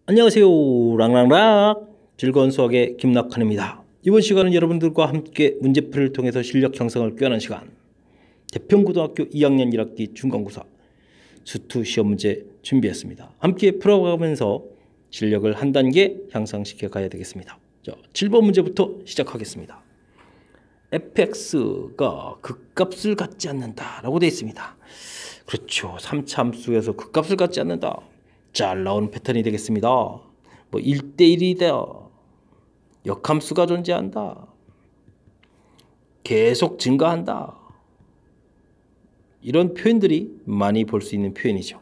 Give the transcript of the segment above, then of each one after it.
안녕하세요. 랑랑락 즐거운 수학의 김낙환입니다. 이번 시간은 여러분들과 함께 문제풀이를 통해서 실력 형성을 꾀하는 시간, 대평고등학교 2학년 1학기 중간고사 수투 시험 문제 준비했습니다. 함께 풀어가면서 실력을 한 단계 향상시켜 가야 되겠습니다. 자, 7번 문제부터 시작하겠습니다. fx가 극값을 갖지 않는다라고 되어 있습니다. 그렇죠. 3차 함수에서 극값을 갖지 않는다. 잘 나오는 패턴이 되겠습니다. 뭐 1대1이다. 역함수가 존재한다. 계속 증가한다. 이런 표현들이 많이 볼 수 있는 표현이죠.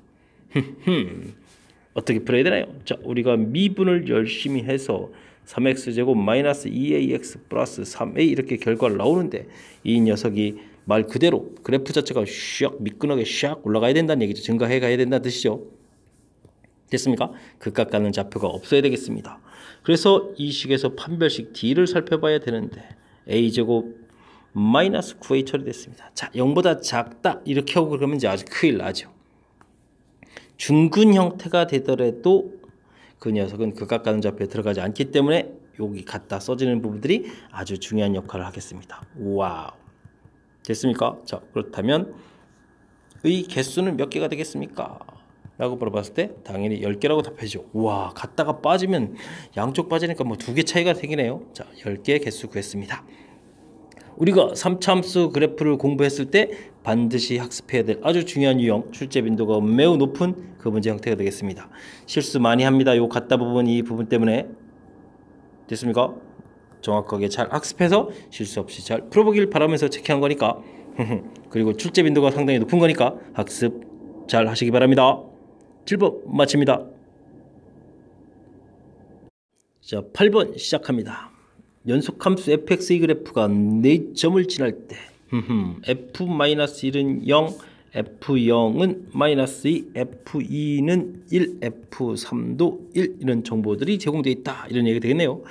어떻게 풀어야 되나요? 자, 우리가 미분을 열심히 해서 3x제곱 마이너스 2ax 플러스 3a 이렇게 결과를 나오는데 이 녀석이 말 그대로 그래프 자체가 샥 미끈하게 샥 올라가야 된다는 얘기죠. 증가해 가야 된다는 뜻이죠. 됐습니까? 극값 갖는 좌표가 없어야 되겠습니다. 그래서 이 식에서 판별식 D를 살펴봐야 되는데 A제곱 마이너스 9A 처리됐습니다. 자, 0보다 작다 이렇게 하고 그러면 이제 아주 큰일 나죠. 중근 형태가 되더라도 그 녀석은 극값 갖는 좌표에 들어가지 않기 때문에 여기 갖다 써지는 부분들이 아주 중요한 역할을 하겠습니다. 와우. 됐습니까? 자, 그렇다면 의 개수는 몇 개가 되겠습니까? 라고 물어봤을 때 당연히 10개라고 답해줘. 와, 갔다가 빠지면 양쪽 빠지니까 뭐 2개 차이가 생기네요. 자, 10개 개수 구했습니다. 우리가 3차 함수 그래프를 공부했을 때 반드시 학습해야 될 아주 중요한 유형, 출제 빈도가 매우 높은 그 문제 형태가 되겠습니다. 실수 많이 합니다. 요 갔다 부분, 이 부분 때문에. 됐습니까? 정확하게 잘 학습해서 실수 없이 잘 풀어보길 바라면서 체크한 거니까 그리고 출제 빈도가 상당히 높은 거니까 학습 잘 하시기 바랍니다. 7번 마칩니다. 자, 8번 시작합니다. 연속함수 fx의 그래프가 4점을 지날 때 f-1은 0, f0은 마이너스 2, f2는 1, f3도 1 이런 정보들이 제공되어 있다. 이런 얘기가 되겠네요.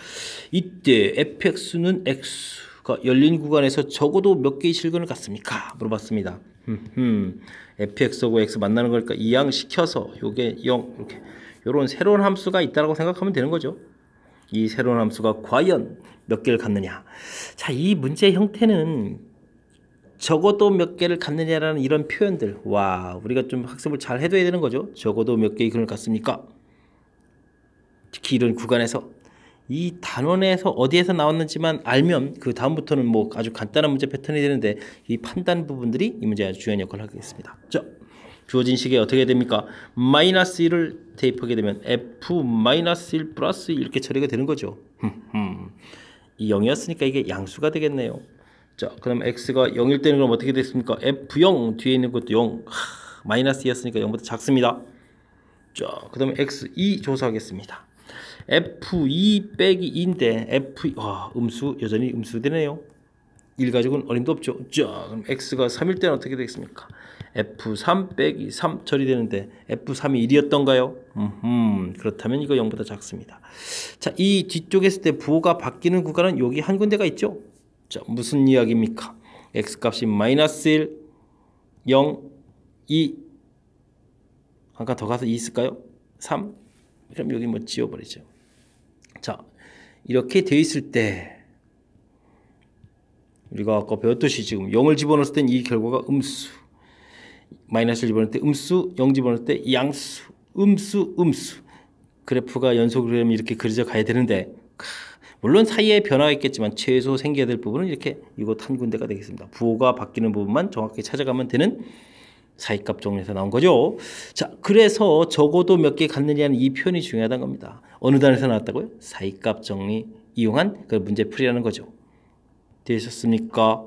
이때 fx는 x가 열린 구간에서 적어도 몇 개의 실근을 갖습니까? 물어봤습니다. fx하고 x 만나는 걸까 이항시켜서 요게 0 이렇게 요런 새로운 함수가 있다고 생각하면 되는 거죠. 이 새로운 함수가 과연 몇 개를 갖느냐. 자, 이 문제 형태는 적어도 몇 개를 갖느냐라는 이런 표현들, 와, 우리가 좀 학습을 잘 해둬야 되는 거죠. 적어도 몇 개의 근을 갖습니까? 특히 이런 구간에서 이 단원에서 어디에서 나왔는지만 알면 그 다음부터는 뭐 아주 간단한 문제 패턴이 되는데 이 판단 부분들이 이 문제에 아주 중요한 역할을 하겠습니다. 자, 주어진 식에 어떻게 됩니까? 마이너스 1을 대입하게 되면 f-1 플러스 1 이렇게 처리가 되는 거죠. 이 0이었으니까 이게 양수가 되겠네요. 자, 그럼 x가 0일 때는 그럼 어떻게 됐습니까? f0 뒤에 있는 것도 0 마이너스 2였으니까 0보다 작습니다. 자, 그 다음에 x2 조사하겠습니다. f2 빼기 2인데 f 음수 여전히 음수 되네요. 1 가지고는 어림도 없죠. 자, 그럼 x가 3일 때는 어떻게 되겠습니까? f3 빼기 3 처리되는데 f3이 1이었던가요? 그렇다면 이거 0보다 작습니다. 자, 이 뒤쪽에 있을 때 부호가 바뀌는 구간은 여기 한 군데가 있죠. 자, 무슨 이야기입니까? x값이 마이너스 1, 0, 2 한 칸 더 가서 2 있을까요? 3 그럼 여기 뭐 지워버리죠. 자, 이렇게 되어 있을 때 우리가 아까 배웠듯이 지금 0을 집어넣었을 땐 이 결과가 음수, 마이너스를 집어넣을 때 음수, 0 집어넣을 때 양수, 음수, 음수. 그래프가 연속으로 되면 이렇게 그려져 가야 되는데 물론 사이에 변화가 있겠지만 최소 생겨야 될 부분은 이렇게 이곳 한 군데가 되겠습니다. 부호가 바뀌는 부분만 정확히 찾아가면 되는 사이값 정리에서 나온 거죠. 자, 그래서 적어도 몇 개 갖느냐는 이 표현이 중요하다는 겁니다. 어느 단에서 나왔다고요? 사이값 정리 이용한 그 문제풀이라는 거죠. 되셨습니까?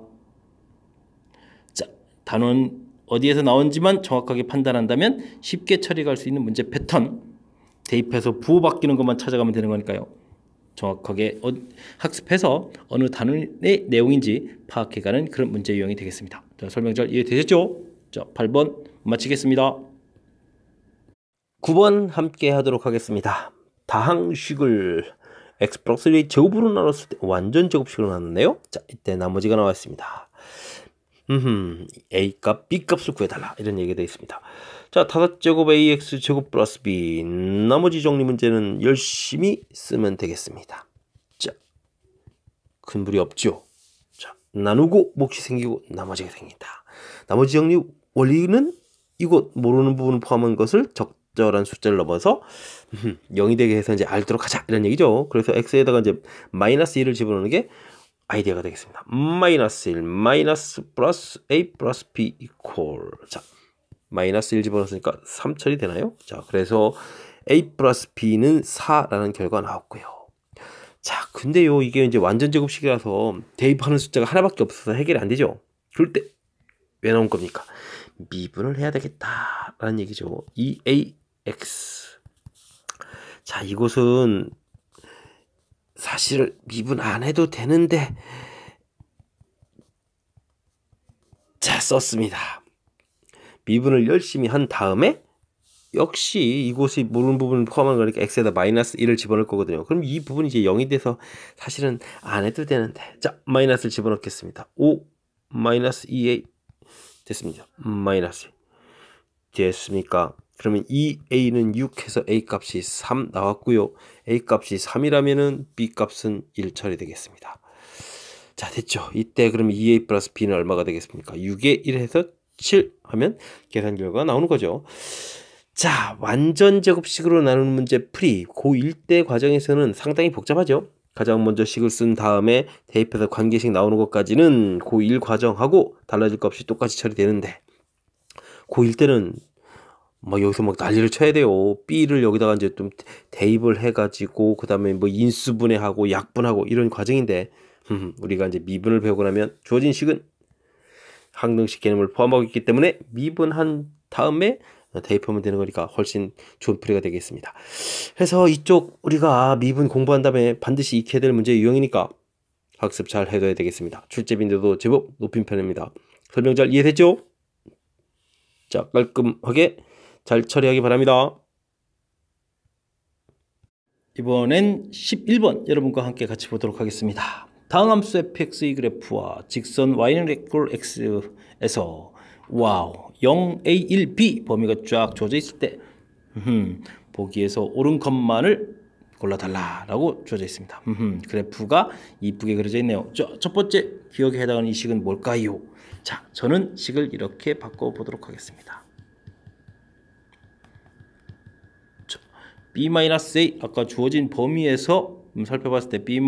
자, 단원 어디에서 나온지만 정확하게 판단한다면 쉽게 처리할 수 있는 문제 패턴, 대입해서 부호 바뀌는 것만 찾아가면 되는 거니까요. 정확하게 학습해서 어느 단원의 내용인지 파악해가는 그런 문제 유형이 되겠습니다. 자, 설명 잘 이해되셨죠? 자, 8번 마치겠습니다. 9번 함께 하도록 하겠습니다. 다항식을 x 플러스 1의 제곱으로 나눴을 때 완전 제곱식으로 나눴네요. 자, 이때 나머지가 나왔습니다. A값, B값을 구해달라 이런 얘기가 되어 있습니다. 자, 5제곱 ax 제곱 플러스 b. 나머지 정리 문제는 열심히 쓰면 되겠습니다. 자, 큰 무리 없죠. 자, 나누고 몫이 생기고 나머지가 생긴다. 나머지 정리 원리는 이곳 모르는 부분을 포함한 것을 적절한 숫자를 넘어서 0이 되게 해서 이제 알도록 하자 이런 얘기죠. 그래서 x에다가 이제 마이너스 1을 집어넣는 게 아이디어가 되겠습니다. 마이너스 1 마이너스 플러스 a 플러스 b 이퀄. 자, 마이너스 1 집어넣었으니까 3 처리되나요? 자, 그래서 a 플러스 b는 4라는 결과가 나왔고요. 자, 근데요, 이게 이제 완전 제곱식이라서 대입하는 숫자가 하나밖에 없어서 해결이 안 되죠. 그럴 때 왜 나온 겁니까? 미분을 해야 되겠다라는 얘기죠. 2ax. 자, 이곳은 사실 미분 안 해도 되는데 자, 썼습니다. 미분을 열심히 한 다음에 역시 이곳이 모르는 부분을 포함한 거니까 x에다 마이너스 1을 집어넣을 거거든요. 그럼 이 부분이 이제 0이 돼서 사실은 안 해도 되는데, 자, 마이너스를 집어넣겠습니다. 5 마이너스 2a 됐습니다. 마이너스 됐습니까? 그러면 2a는 6 해서 a 값이 3 나왔고요. a 값이 3이라면은 b 값은 1 처리되겠습니다. 자, 됐죠. 이때 그러면 2a 플러스 b는 얼마가 되겠습니까? 6에 1 해서 7 하면 계산 결과가 나오는 거죠. 자, 완전 제곱식으로 나누는 문제 풀이 고1 때 과정에서는 상당히 복잡하죠. 가장 먼저 식을 쓴 다음에 대입해서 관계식 나오는 것까지는 고1 과정하고 달라질 것 없이 똑같이 처리되는데, 고1 때는 뭐 여기서 막 난리를 쳐야 돼요. b를 여기다가 이제 좀 대입을 해가지고 그 다음에 뭐 인수분해하고 약분하고 이런 과정인데, 우리가 이제 미분을 배우고 나면 주어진 식은 항등식 개념을 포함하고 있기 때문에 미분한 다음에 대입하면 되는 거니까 훨씬 좋은 풀이가 되겠습니다. 그래서 이쪽 우리가 미분 공부한 다음에 반드시 익혀야 될 문제 유형이니까 학습 잘 해둬야 되겠습니다. 출제 빈도도 제법 높은 편입니다. 설명 잘 이해됐죠? 자, 깔끔하게 잘 처리하기 바랍니다. 이번엔 11번 여러분과 함께 같이 보도록 하겠습니다. 다음 함수 fx의 그래프와 직선 y는 equal x에서 와우 0a1b 범위가 쫙 주어져 있을 때 보기에서 옳은 것만을 골라달라 라고 주어져 있습니다. 그래프가 이쁘게 그려져 있네요. 첫 번째 기억에 해당하는 이 식은 뭘까요? 자, 저는 식을 이렇게 바꿔보도록 하겠습니다. b-a 아까 주어진 범위에서 살펴봤을 때 b-a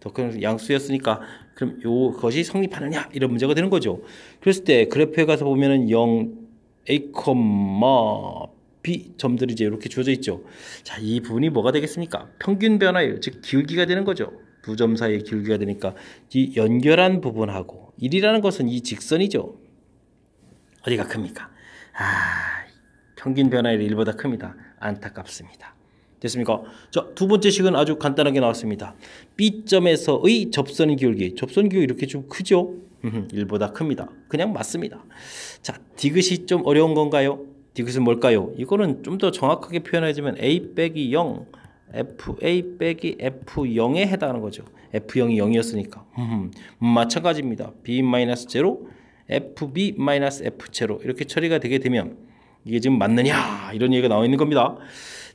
더 큰 양수였으니까 그럼 이것이 성립하느냐 이런 문제가 되는 거죠. 그랬을 때 그래프에 가서 보면은 0a, b 점들이 이제 이렇게 주어져 있죠. 자, 이 부분이 뭐가 되겠습니까? 평균 변화율, 즉 기울기가 되는 거죠. 두 점 사이의 기울기가 되니까 이 연결한 부분하고 1이라는 것은 이 직선이죠. 어디가 큽니까? 평균 변화율이 1보다 큽니다. 안타깝습니다. 됐습니까? 자, 두 번째 식은 아주 간단하게 나왔습니다. B점에서의 접선 기울기. 접선 기울기 이렇게 좀 크죠? 1보다 큽니다. 그냥 맞습니다. 자, 디귿이 좀 어려운 건가요? 디귿은 뭘까요? 이거는 좀 더 정확하게 표현하자면 A 빼기 0, FA 빼기 F0에 해당하는 거죠. F0이 0이었으니까. 마찬가지입니다. B-0, FB-F0 이렇게 처리가 되게 되면 이게 지금 맞느냐 이런 얘기가 나와 있는 겁니다.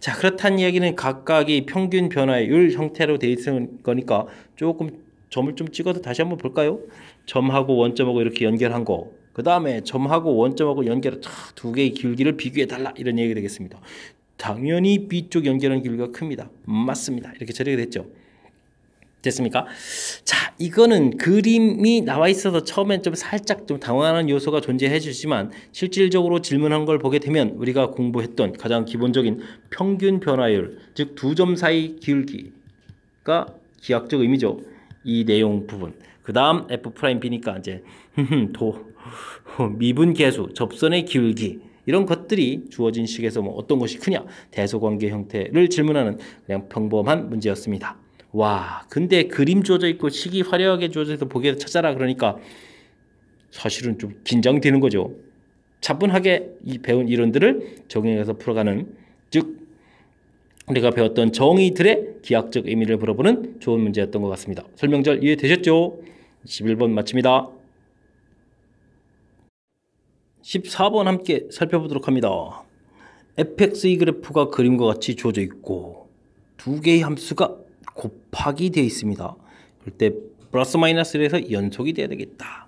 자, 그렇다는 이야기는 각각이 평균 변화율 형태로 되어 있는 거니까 조금 점을 좀 찍어서 다시 한번 볼까요? 점하고 원점하고 이렇게 연결한 거, 그 다음에 점하고 원점하고 연결한 두 개의 기울기를 비교해 달라 이런 얘기가 되겠습니다. 당연히 B쪽 연결한 기울기가 큽니다. 맞습니다. 이렇게 처리가 됐죠. 됐습니까? 자, 이거는 그림이 나와 있어서 처음엔 좀 살짝 좀 당황하는 요소가 존재해 주지만 실질적으로 질문한 걸 보게 되면 우리가 공부했던 가장 기본적인 평균 변화율, 즉 두 점 사이 기울기가 기하학적 의미죠. 이 내용 부분. 그 다음 F'B니까 이제 미분 계수, 접선의 기울기 이런 것들이 주어진 식에서 뭐 어떤 것이 크냐 대소관계 형태를 질문하는 그냥 평범한 문제였습니다. 와, 근데 그림 주어져 있고 식이 화려하게 주어져 있어서 보기에서 찾아라 그러니까 사실은 좀 긴장되는 거죠. 차분하게 이 배운 이론들을 적용해서 풀어가는, 즉 우리가 배웠던 정의들의 기하학적 의미를 물어보는 좋은 문제였던 것 같습니다. 설명 잘 이해되셨죠? 11번 마칩니다. 14번 함께 살펴보도록 합니다. fx의 그래프가 그림과 같이 주어져 있고 두 개의 함수가 곱하기 되어 있습니다. 그럴 때 플러스 마이너스를 해서 연속이 돼야 되겠다.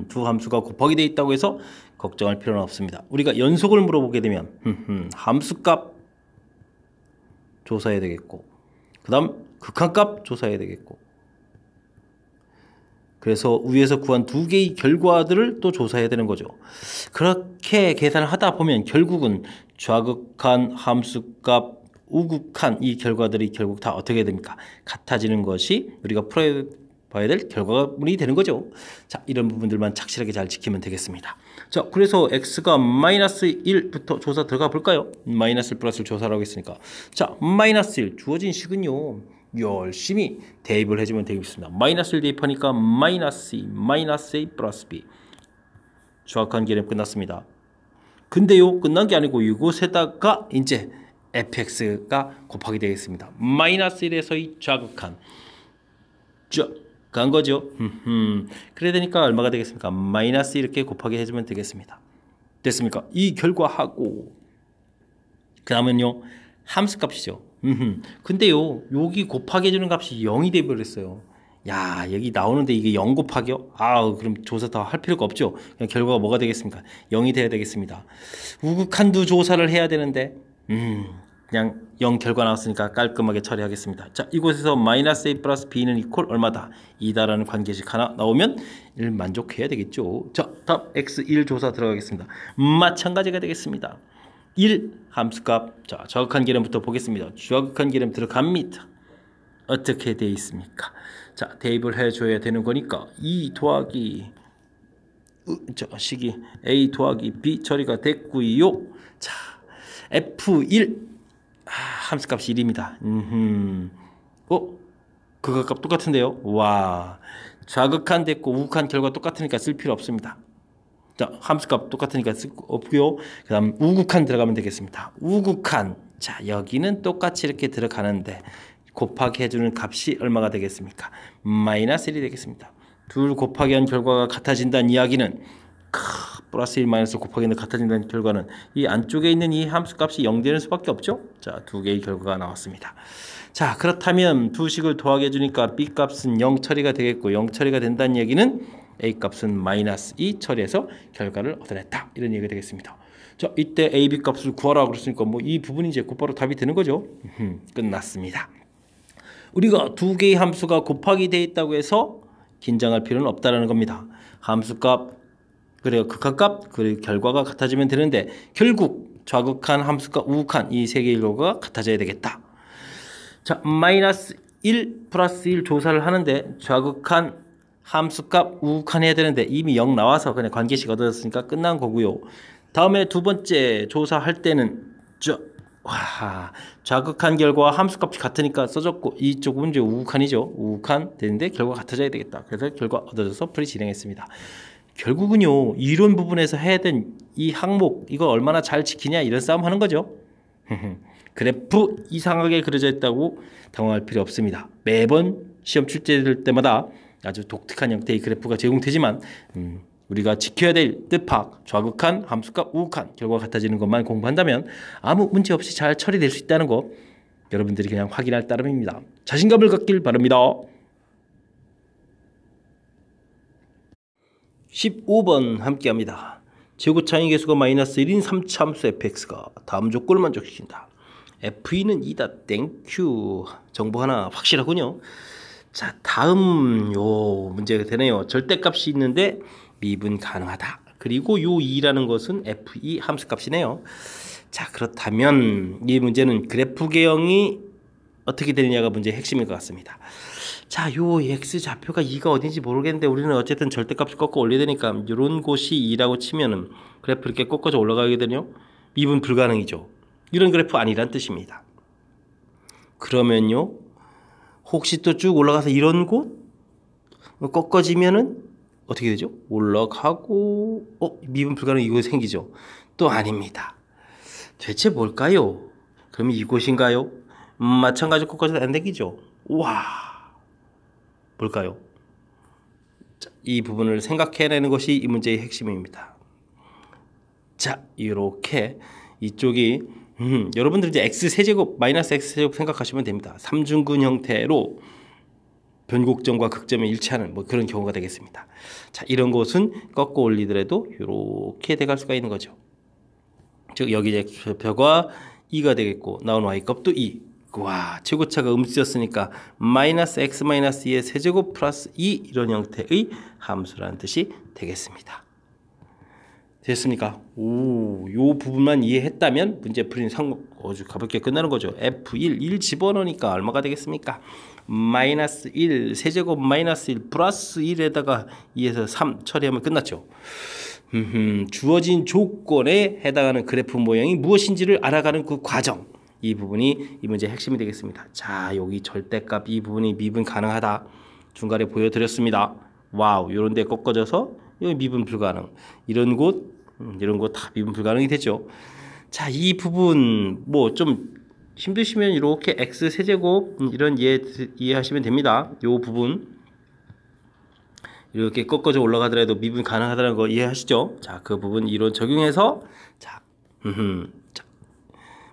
두 함수가 곱하기 되어 있다고 해서 걱정할 필요는 없습니다. 우리가 연속을 물어보게 되면 함수값 조사해야 되겠고 그 다음 극한값 조사해야 되겠고 그래서 위에서 구한 두 개의 결과들을 또 조사해야 되는 거죠. 그렇게 계산을 하다 보면 결국은 좌극한, 함수값, 우극한 이 결과들이 결국 다 어떻게 됩니까? 같아지는 것이 우리가 풀어봐야 될 결과물이 되는 거죠. 자, 이런 부분들만 착실하게 잘 지키면 되겠습니다. 자, 그래서 x가 마이너스 1부터 조사 들어가 볼까요? 마이너스 1 플러스 1 조사를 하고 있으니까. 자, 마이너스 1 주어진 식은요. 열심히 대입을 해주면 되겠습니다. 마이너스를 대입하니까 마이너스 2, 마이너스 A 플러스 B. 정확한 개념 끝났습니다. 근데요, 끝난 게 아니고 이곳에다가 이제 fx가 곱하기 되겠습니다. 마이너스 1에서의 좌극한 간 거죠. 그래야 되니까 얼마가 되겠습니까? 마이너스 이렇게 곱하기 해주면 되겠습니다. 됐습니까? 이 결과하고 그 다음은요 함수값이죠. 근데요 여기 곱하기 해주는 값이 0이 돼버렸어요. 야, 여기 나오는데 이게 0 곱하기요? 아, 그럼 조사 더 할 필요가 없죠. 그냥 결과가 뭐가 되겠습니까? 0이 돼야 되겠습니다. 우극한두 조사를 해야 되는데 그냥 0 결과 나왔으니까 깔끔하게 처리하겠습니다. 자, 이곳에서 마이너스 A 플러스 B는 이퀄 얼마다? 2다라는 관계식 하나 나오면 1 만족해야 되겠죠. 자, 다음 X1 조사 들어가겠습니다. 마찬가지가 되겠습니다. 1 함수값. 자, 저극한 개념부터 보겠습니다. 저극한 개념 들어갑니다. 어떻게 되어 있습니까? 자, 대입을 해줘야 되는 거니까 2 더하기 식이 A 더하기 B 처리가 됐고요. 자, F1 함수값이 1입니다. 그거값 똑같은데요. 와, 좌극한 됐고 우극한 결과 똑같으니까 쓸 필요 없습니다. 자, 함수값 똑같으니까 쓸 거 없고요. 그 다음 우극한 들어가면 되겠습니다. 우극한, 자, 여기는 똑같이 이렇게 들어가는데 곱하기 해주는 값이 얼마가 되겠습니까? 마이너스 1이 되겠습니다. 둘 곱하기 한 결과가 같아진다는 이야기는 플러스 1 마이너스 곱하기 1은 같아진다는 결과는 이 안쪽에 있는 이 함수값이 0 되는 수밖에 없죠. 자, 두 개의 결과가 나왔습니다. 자, 그렇다면 두 식을 더하게 해주니까 B값은 0 처리가 되겠고 0 처리가 된다는 얘기는 A값은 마이너스 2 처리해서 결과를 얻어냈다. 이런 얘기가 되겠습니다. 자, 이때 A, B값을 구하라 그랬으니까 뭐 이 부분이 이제 곧바로 답이 되는 거죠. 끝났습니다. 우리가 두 개의 함수가 곱하기 되어 있다고 해서 긴장할 필요는 없다는 겁니다. 함수값, 그래요, 극한값, 그리고 결과가 같아지면 되는데 결국 좌극한, 함수값, 우극한 이 세 개의 결과가 같아져야 되겠다. 자, 마이너스 1 플러스 1 조사를 하는데 좌극한, 함수값, 우극한 해야 되는데 이미 0 나와서 그냥 관계식 얻었으니까 끝난 거고요. 다음에 두 번째 조사할 때는 좌극한 결과와 함수값이 같으니까 써졌고 이쪽 문제 우극한이죠. 우극한 되는데 결과 같아져야 되겠다. 그래서 결과 얻어져서 풀이 진행했습니다. 결국은요 이론 부분에서 해야 된 이 항목 이거 얼마나 잘 지키냐 이런 싸움 하는 거죠. 그래프 이상하게 그려져 있다고 당황할 필요 없습니다. 매번 시험 출제될 때마다 아주 독특한 형태의 그래프가 제공되지만 우리가 지켜야 될 뜻팍, 좌극한, 함수값, 우극한 결과가 같아지는 것만 공부한다면 아무 문제 없이 잘 처리될 수 있다는 거 여러분들이 그냥 확인할 따름입니다. 자신감을 갖길 바랍니다. 15번 함께합니다. 제곱차항의 개수가 마이너스 1인 3차함수 fx가 다음 조건을 만족시킨다. f2는 2다 땡큐. 정보 하나 확실하군요. 자, 다음 요 문제가 되네요. 절대값이 있는데 미분 가능하다. 그리고 요 2라는 것은 f2 함수값이네요. 자, 그렇다면 이 문제는 그래프 개형이 어떻게 되느냐가 문제의 핵심일 것 같습니다. 자, 요 x좌표가 2가 어딘지 모르겠는데 우리는 어쨌든 절대값을 꺾어 올려야 되니까 이런 곳이 2라고 치면은 그래프 이렇게 꺾어져 올라가게 되요 미분 불가능이죠. 이런 그래프 아니란 뜻입니다. 그러면요 혹시 또 쭉 올라가서 이런 곳 꺾어지면은 어떻게 되죠? 올라가고 미분 불가능 이곳 생기죠. 또 아닙니다. 대체 뭘까요? 그러면 이곳인가요? 마찬가지로 꺾어져도 안 되겠죠. 와, 뭘까요? 자, 이 부분을 생각해내는 것이 이 문제의 핵심입니다. 자, 이렇게 이쪽이 여러분들 이제 x 세제곱 마이너스 x 세제곱 생각하시면 됩니다. 삼중근 형태로 변곡점과 극점이 일치하는 뭐 그런 경우가 되겠습니다. 자, 이런 것은 꺾어 올리더라도 이렇게 돼갈 수가 있는 거죠. 즉 여기 이제 좌표가 2가 되겠고 나온 y값도 2. 와, 최고차가 음수였으니까 마이너스 x 마이너스 2의 세제곱 플러스 2 이런 형태의 함수라는 뜻이 되겠습니다. 됐습니까? 오, 요 부분만 이해했다면 문제 풀이는 아주 가볍게 끝나는 거죠. F1, 1 집어넣으니까 얼마가 되겠습니까? 마이너스 1, 세제곱 마이너스 1 플러스 1에다가 2에서 3 처리하면 끝났죠. 주어진 조건에 해당하는 그래프 모양이 무엇인지를 알아가는 그 과정, 이 부분이 이 문제의 핵심이 되겠습니다. 자, 여기 절대값 이 부분이 미분 가능하다 중간에 보여드렸습니다. 와우, 요런 데 꺾어져서 여기 미분 불가능, 이런 곳 다 미분 불가능이 되죠. 자, 이 부분 뭐 좀 힘드시면 이렇게 x 세제곱 이런 이해하시면 됩니다. 요 부분 이렇게 꺾어져 올라가더라도 미분 가능하다는 거 이해하시죠? 자, 그 부분 이론 적용해서 자,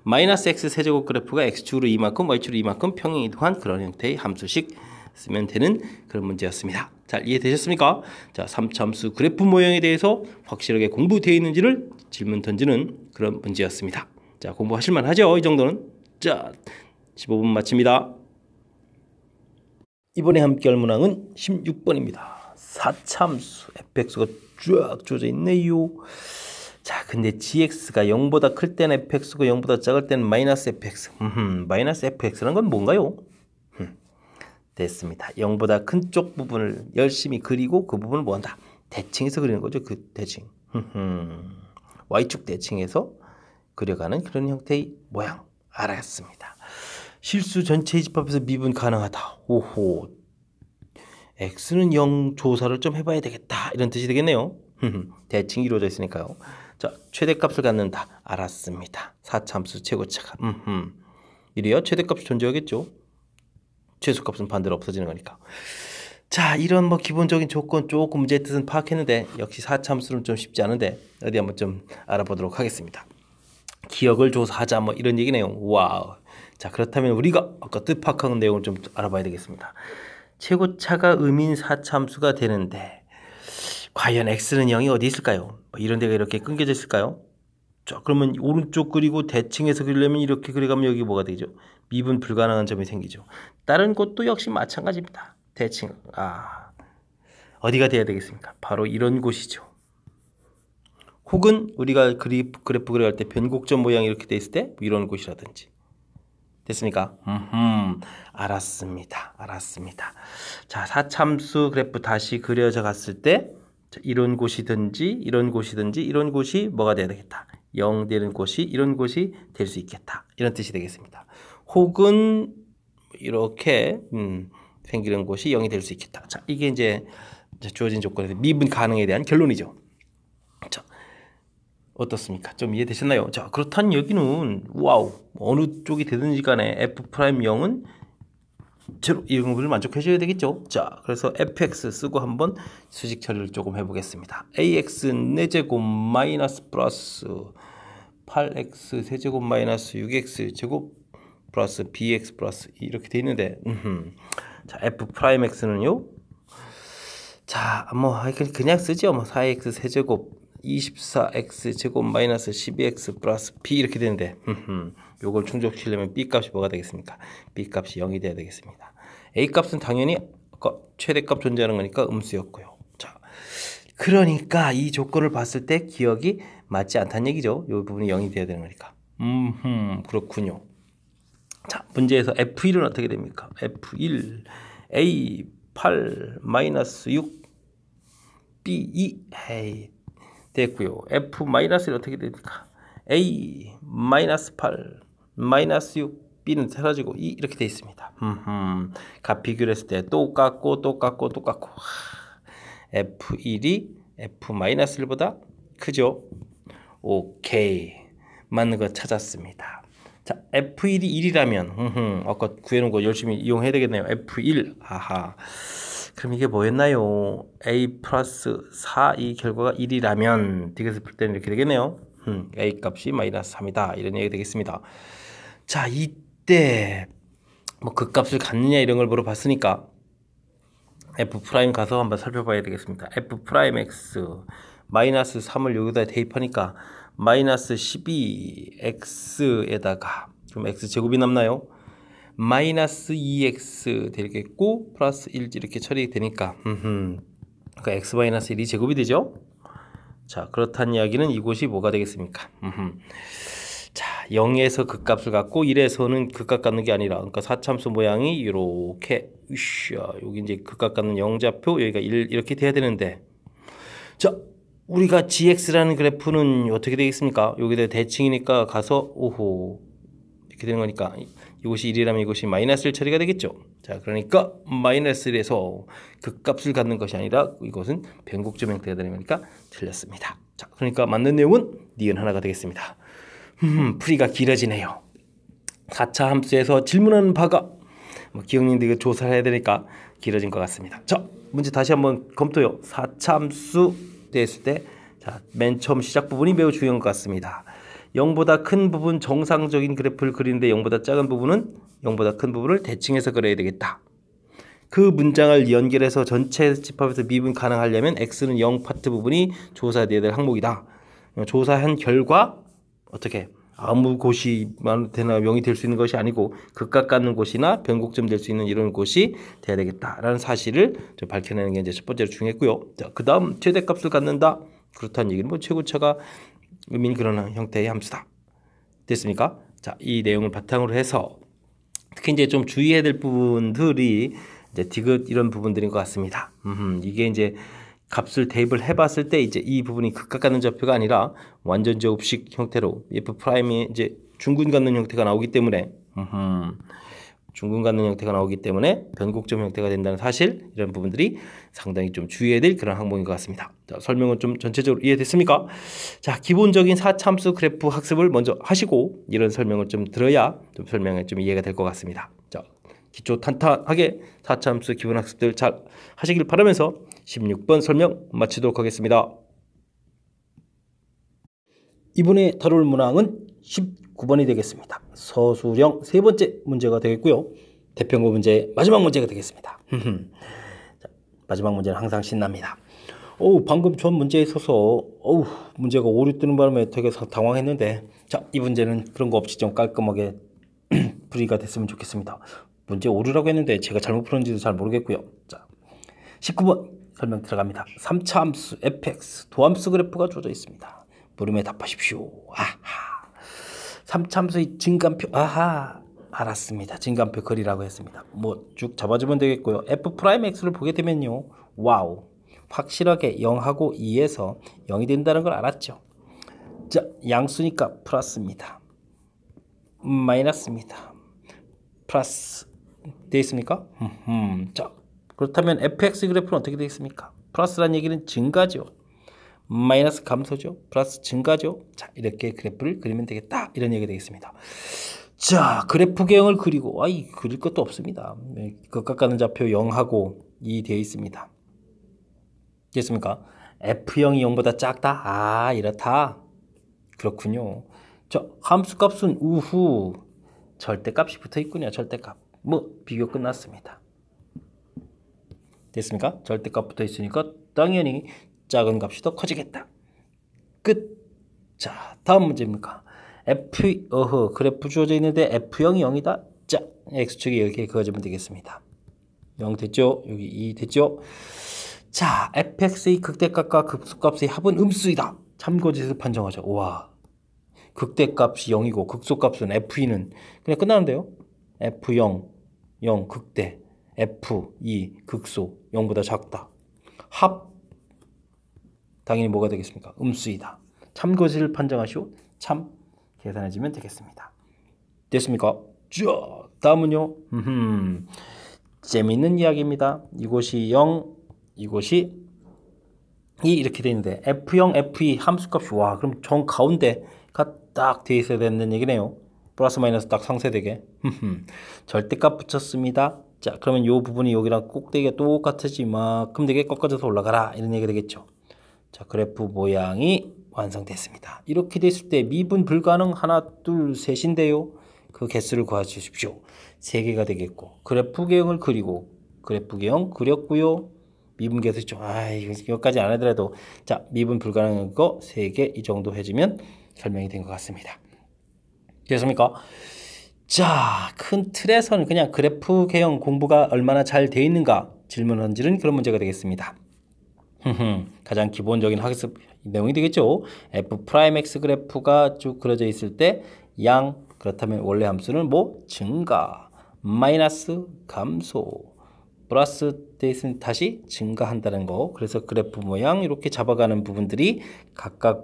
마이너스 x 세제곱 그래프가 x축으로 이만큼 y축으로 이만큼 평행이동한 그런 형태의 함수식 쓰면 되는 그런 문제였습니다. 잘 이해되셨습니까? 자, 3차함수 그래프 모양에 대해서 확실하게 공부되어 있는지를 질문 던지는 그런 문제였습니다. 자, 공부하실만 하죠? 이 정도는. 자, 15분 마칩니다. 이번에 함께 할 문항은 16번입니다. 4차함수 fx가 쫙 주어져 있네요. 자, 근데 gx가 0보다 클 때는 fx고 0보다 작을 때는 마이너스 fx. 마이너스 fx라는 건 뭔가요? 됐습니다. 0보다 큰 쪽 부분을 열심히 그리고 그 부분을 뭐한다? 대칭해서 그리는 거죠. 그 대칭. y축 대칭해서 그려가는 그런 형태의 모양. 알았습니다. 실수 전체의 집합에서 미분 가능하다. 오호. x는 0 조사를 좀 해봐야 되겠다. 이런 뜻이 되겠네요. 대칭이 이루어져 있으니까요. 자, 최대값을 갖는다. 알았습니다. 4차함수 최고차가. 이래야 최대값이 존재하겠죠. 최소값은 반대로 없어지는 거니까. 자, 이런 뭐 기본적인 조건 조금 문제의 뜻은 파악했는데 역시 4차함수는 좀 쉽지 않은데 어디 한번 좀 알아보도록 하겠습니다. 기억을 조사하자 뭐 이런 얘기네요. 와우. 자, 그렇다면 우리가 아까 뜻 파악한 내용을 좀 알아봐야 되겠습니다. 최고차가 음인 4차함수가 되는데 과연 x는 0이 어디 있을까요? 뭐 이런 데가 이렇게 끊겨져 있을까요? 자, 그러면 오른쪽 그리고 대칭해서 그리려면 이렇게 그려가면 여기 뭐가 되죠? 미분 불가능한 점이 생기죠. 다른 곳도 역시 마찬가지입니다. 대칭. 어디가 돼야 되겠습니까? 바로 이런 곳이죠. 혹은 우리가 그래프 그려갈 때 변곡점 모양이 이렇게 돼 있을 때 이런 곳이라든지. 됐습니까? 알았습니다. 자, 4차함수 그래프 다시 그려져 갔을 때 이런 곳이든지 이런 곳이 뭐가 돼야 되겠다. 0 되는 곳이 이런 곳이 될 수 있겠다. 이런 뜻이 되겠습니다. 혹은 이렇게 생기는 곳이 0이 될 수 있겠다. 자, 이게 이제 주어진 조건에서 미분 가능에 대한 결론이죠. 자, 어떻습니까? 좀 이해되셨나요? 자, 그렇다면 여기는 와우, 어느 쪽이 되든지 간에 f'0은 제로 이런 걸 만족해줘야 되겠죠. 자, 그래서 fx 쓰고 한번 수직 처리를 조금 해보겠습니다. ax 4제곱 마이너스 플러스 8x 세제곱 마이너스 6x 제곱 플러스 bx 플러스 이렇게 돼 있는데 자, f'x는요. 자, 뭐 그냥 쓰죠. 뭐 4x 세제곱 24x 제곱 마이너스 12x 플러스 b 이렇게 되는데 요걸 충족시키려면 b 값이 뭐가 되겠습니까? b 값이 0이 돼야 되겠습니다. a 값은 당연히 최대값 존재하는 거니까 음수였고요. 자, 그러니까 이 조건을 봤을 때 기억이 맞지 않다는 얘기죠. 이 부분이 0이 돼야 되는 거니까. 그렇군요. 자, 문제에서 f1은 어떻게 됩니까? f1 a 8 마이너스 6 b 2 헤이 됐고요. f 마이너스는 어떻게 됩니까? a 마이너스 8 마이너스 6 b는 사라지고 2 이렇게 되어 있습니다. 값 비교를 했을 때 똑같고 f1이 f 마이너스 1보다 크죠? 오케이, 맞는 거 찾았습니다. 자, f1이 1이라면 아까 구해놓은 거 열심히 이용해야 되겠네요. f1 아하. 그럼 이게 뭐였나요? a 플러스 4 이 결과가 1이라면 디귿을 풀 때는 이렇게 되겠네요. A 값이 마이너스 3이다 이런 얘기가 되겠습니다. 자, 이때 뭐 그 값을 갖느냐 이런 걸 물어봤으니까 F 프라임 가서 한번 살펴봐야 되겠습니다. F 프라임 X 마이너스 3을 여기다 대입하니까 마이너스 12X에다가 그럼 X 제곱이 남나요? 마이너스 2X 되겠고 플러스 1 이렇게 처리되니까 그러니까 X 마이너스 1이 제곱이 되죠? 자, 그렇다는 이야기는 이곳이 뭐가 되겠습니까? 자, 0에서 그 값을 갖고 1에서는 그 값 갖는 게 아니라 그러니까 사참수 모양이 이렇게 여기 이제 그 값 갖는 0좌표 여기가 1 이렇게 돼야 되는데 자, 우리가 gx라는 그래프는 어떻게 되겠습니까? 여기다 대칭이니까 가서 오호 이렇게 되는 거니까 이곳이 1이라면 이곳이 마이너스 1 처리가 되겠죠. 자, 그러니까 마이너스 1에서 그 값을 갖는 것이 아니라 이것은 변곡점 형태가 되는 거니까 틀렸습니다. 자, 그러니까 맞는 내용은 니은 하나가 되겠습니다. 풀이가 길어지네요. 4차 함수에서 질문하는 바가 기억님들 이거 조사를 해야 되니까 길어진 것 같습니다. 자, 문제 다시 한번 검토요. 4차 함수 됐을 때 자, 맨 처음 시작 부분이 매우 중요한 것 같습니다. 0보다 큰 부분 정상적인 그래프를 그리는데 0보다 작은 부분은 0보다 큰 부분을 대칭해서 그려야 되겠다. 그 문장을 연결해서 전체 집합에서 미분 가능하려면 x는 0 파트 부분이 조사되어야 될 항목이다. 조사한 결과 어떻게 아무 곳이만 되나 0이 될 수 있는 것이 아니고 극각 갖는 곳이나 변곡점 될 수 있는 이런 곳이 돼야 되겠다라는 사실을 좀 밝혀내는 게 이제 첫 번째로 중요했고요. 자, 그 다음 최대값을 갖는다. 그렇다는 얘기는 뭐 최고차가 의미 있는 그런 형태의 함수다. 됐습니까? 자, 이 내용을 바탕으로 해서 특히 이제 좀 주의해야 될 부분들이 이제 디귿 이런 부분들인 것 같습니다. 이게 이제 값을 대입을 해봤을 때 이제 이 부분이 극각 갖는 좌표가 아니라 완전 제곱식 형태로 F 프라임이 이제 중근 갖는 형태가 나오기 때문에 중근 갖는 형태가 나오기 때문에 변곡점 형태가 된다는 사실 이런 부분들이 상당히 좀 주의해야 될 그런 항목인 것 같습니다. 자, 설명은 좀 전체적으로 이해됐습니까? 자, 기본적인 4참수 그래프 학습을 먼저 하시고 이런 설명을 좀 들어야 좀 설명이 좀 이해가 될 것 같습니다. 자, 기초 탄탄하게 4참수 기본 학습들 잘 하시길 바라면서 16번 설명 마치도록 하겠습니다. 이번에 다룰 문항은 19번이 되겠습니다. 서술형 세 번째 문제가 되겠고요. 대평고 문제 마지막 문제가 되겠습니다. 자, 마지막 문제는 항상 신납니다. 방금 전 문제에 있어서 문제가 오류 뜨는 바람에 되게 당황했는데 자, 이 문제는 그런 거 없이 좀 깔끔하게 풀이가 됐으면 좋겠습니다. 문제 오류라고 했는데 제가 잘못 풀었는지도 잘 모르겠고요. 자, 19번 설명 들어갑니다. 3차 함수 fx 도함수 그래프가 주어져 있습니다. 물음에 답하십시오. 아하. 3차 함수의 증간표 알았습니다. 증간표 그리라고 했습니다. 뭐 쭉 잡아주면 되겠고요. f 프라임 x를 보게 되면요. 와우. 확실하게 0하고 2에서 0이 된다는 걸 알았죠. 자, 양수니까 플러스입니다. 마이너스입니다. 플러스 되어 있습니까? 자, 그렇다면 fx 그래프는 어떻게 되겠습니까? 플러스라는 얘기는 증가죠. 마이너스 감소죠. 플러스 증가죠. 자, 이렇게 그래프를 그리면 되겠다. 이런 얘기가 되겠습니다. 자, 그래프 개형을 그리고 그릴 것도 없습니다. 극각 가는 좌표 0하고 2 되어 있습니다. 됐습니까? F0이 0보다 작다? 이렇다. 그렇군요. 자, 함수값은 우후 절대값이 붙어있군요. 절대값. 뭐 비교 끝났습니다. 됐습니까? 절대값 붙어있으니까 당연히 작은 값이 더 커지겠다. 끝. 자, 다음 문제입니까? 그래프 주어져 있는데 F0이 0이다. 자, X축이 이렇게 그어주면 되겠습니다. 0 됐죠? 여기 2 됐죠? 자, fx의 극대값과 극소값의 합은 음수이다. 참고짓을 판정하죠. 와, 극대값이 0이고 극소값은 f2는 그냥 끝나는데요. f0, 0 극대, f2 극소 0보다 작다. 합 당연히 뭐가 되겠습니까? 음수이다. 참고짓을 판정하시오. 참 계산해주면 되겠습니다. 됐습니까? 자, 다음은요. 재미있는 이야기입니다. 이곳이 0, 이곳이 2 이렇게 되어 있는데 F0, F2 함수값이 와 그럼 정 가운데가 딱 되어 있어야 되는 얘기네요. 플러스 마이너스 딱 상쇄되게. 절대값 붙였습니다. 자, 그러면 이 부분이 여기랑 꼭대기가 똑같으지 이만큼 되게 꺾어져서 올라가라 이런 얘기가 되겠죠. 자, 그래프 모양이 완성됐습니다. 이렇게 됐을 때 미분 불가능 하나, 둘, 셋인데요. 그 개수를 구해주십시오. 3개가 되겠고 그래프 개형을 그리고 그래프 개형 그렸고요. 미분 계수 있죠. 이거까지 안 하더라도 자 미분 불가능한 거 3개 이 정도 해주면 설명이 된 것 같습니다. 됐습니까? 자, 큰 틀에서는 그냥 그래프 개형 공부가 얼마나 잘 돼 있는가 질문하는 그런 문제가 되겠습니다. 가장 기본적인 학습 내용이 되겠죠. f'(x) 그래프가 쭉 그려져 있을 때 양, 그렇다면 원래 함수는 뭐 증가, 마이너스 감소, 플러스 돼 있으면 다시 증가한다는 거. 그래서 그래프 모양 이렇게 잡아가는 부분들이 각각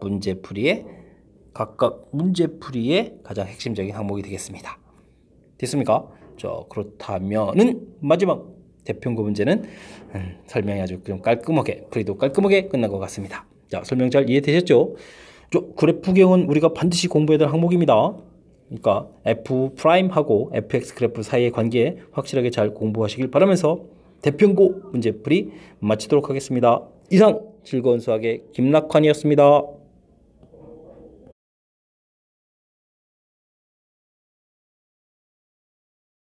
문제풀이의 가장 핵심적인 항목이 되겠습니다. 됐습니까? 자, 그렇다면은 마지막 대평고 문제는 설명이 아주 좀 깔끔하게, 풀이도 깔끔하게 끝난 것 같습니다. 자, 설명 잘 이해되셨죠? 그래프 개형은 우리가 반드시 공부해야 될 항목입니다. 그러니까 F'하고 fx 그래프 사이의 관계 확실하게 잘 공부하시길 바라면서 대평고 문제풀이 마치도록 하겠습니다. 이상 즐거운 수학의 김낙환이었습니다.